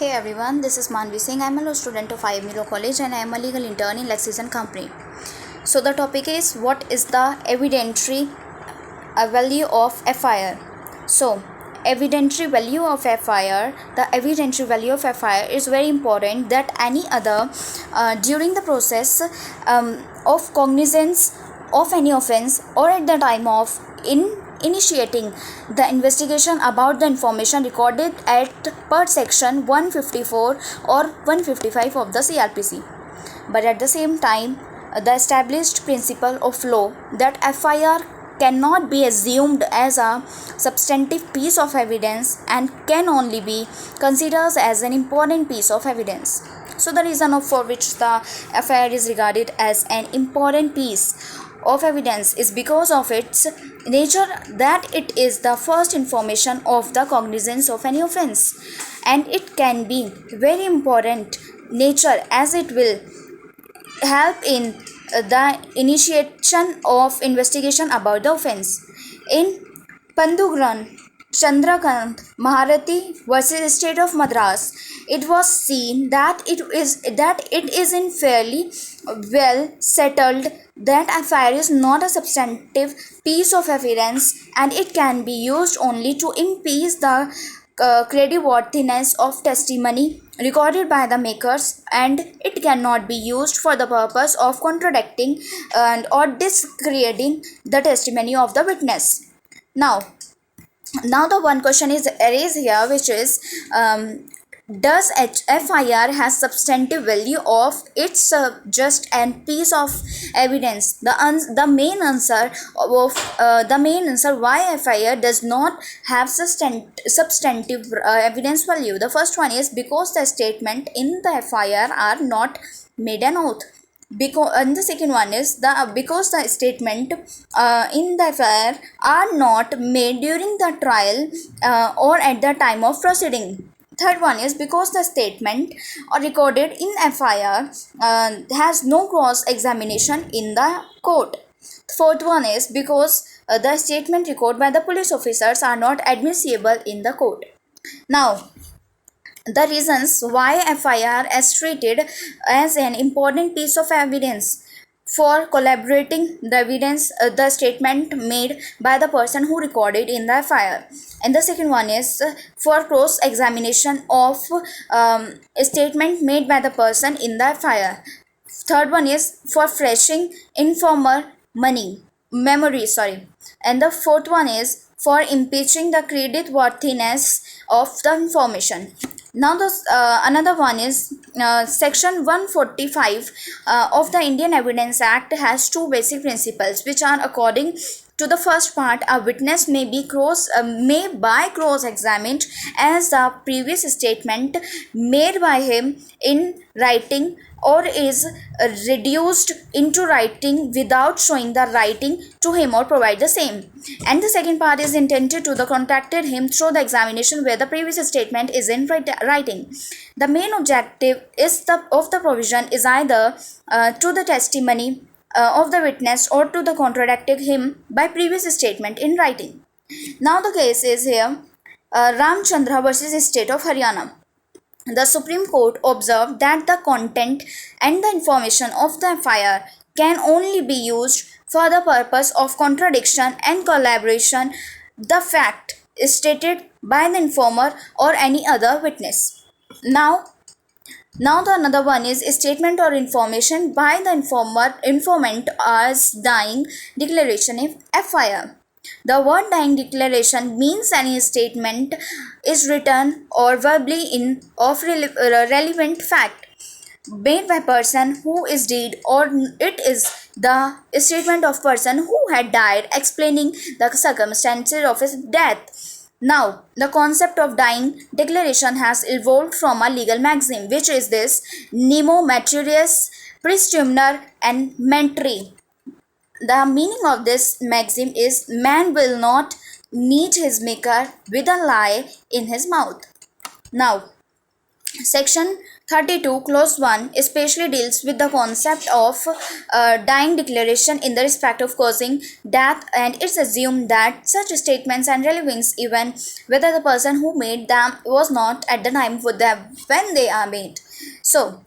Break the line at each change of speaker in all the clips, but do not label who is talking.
Hey everyone, this is Manvi Singh. I'm a law student of IIM Law College and I am a legal intern in Lexington Company. So the topic is what is the evidentiary value of FIR. So evidentiary value of FIR, the evidentiary value of FIR is very important that any other during the process of cognizance of any offense or at the time of initiating the investigation about the information recorded at per section 154 or 155 of the CRPC. But at the same time, the established principle of law that FIR cannot be assumed as a substantive piece of evidence and can only be considered as an important piece of evidence. So the reason for which the FIR is regarded as an important piece of evidence is because of its nature, that it is the first information of the cognizance of any offense, and it can be very important nature as it will help in the initiation of investigation about the offense. In Pandugran Chandrakant Maharati versus State of Madras, it was seen that it is in fairly well settled that FIR is not a substantive piece of evidence and it can be used only to impeach the crediworthiness of testimony recorded by the makers, and it cannot be used for the purpose of contradicting and or discrediting the testimony of the witness. Now the one question is raised here, which is does FIR has substantive value of it's just a piece of evidence? The main answer why FIR does not have substantive evidence value. The first one is because the statement in the FIR are not made an oath. And the second one is because the statement in the FIR are not made during the trial or at the time of proceeding. Third one is because the statement recorded in FIR has no cross examination in the court. Fourth one is because the statement recorded by the police officers are not admissible in the court. Now, the reasons why FIR is treated as an important piece of evidence for collaborating the evidence, the statement made by the person who recorded in the FIR. And the second one is for cross examination of a statement made by the person in the FIR. Third one is for freshing informer memory. And the fourth one is for impeaching the creditworthiness of the information. Now another one is section 145 of the Indian Evidence Act has two basic principles, which are according to the first part, a witness may be cross-examined as the previous statement made by him in writing or is reduced into writing without showing the writing to him or provide the same. And the second part is intended to the contacted him through the examination where the previous statement is in writing. The main objective of the provision is either to the testimony of the witness or to the contradicting him by previous statement in writing. Now the case is here Ramchandra versus State of Haryana. The Supreme Court observed that the content and the information of the FIR can only be used for the purpose of contradiction and collaboration the fact stated by the informer or any other witness. Now the another one is a statement or information by the informant as dying declaration of FIR. The word dying declaration means any statement is written or verbally in of relevant fact made by person who is dead, or it is the statement of person who had died explaining the circumstances of his death. Now, the concept of dying declaration has evolved from a legal maxim, which is this: nemo materius praetermur and mentri. The meaning of this maxim is man will not meet his maker with a lie in his mouth. Now, Section 32 clause 1 especially deals with the concept of dying declaration in the respect of causing death, and it's assumed that such statements and relevance even whether the person who made them was not at the time for them when they are made. So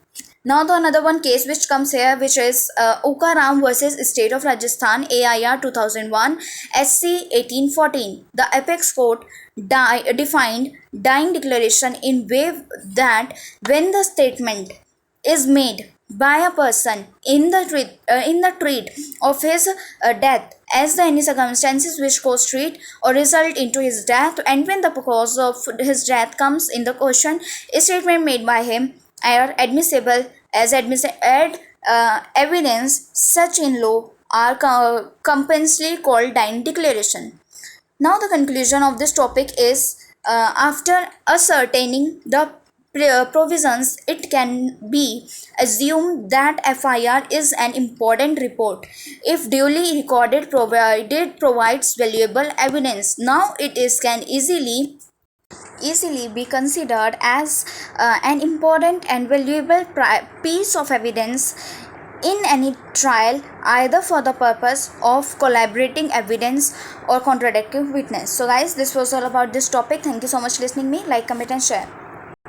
now the another one case which comes here, which is Ukaram versus State of Rajasthan, AIR 2001, SC 1814. The apex court defined dying declaration in way that when the statement is made by a person in the treat of his death as the any circumstances which cause treat or result into his death, and when the cause of his death comes in the question, a statement made by him are admissible as evidence, such in law are compulsorily called dying declaration. Now the conclusion of this topic is, after ascertaining the provisions, it can be assumed that FIR is an important report if duly recorded provides valuable evidence. Now it is can easily be considered as an important and valuable piece of evidence in any trial, either for the purpose of collaborating evidence or contradicting witness. So guys, this was all about this topic. Thank you so much for listening me. Like, comment and share.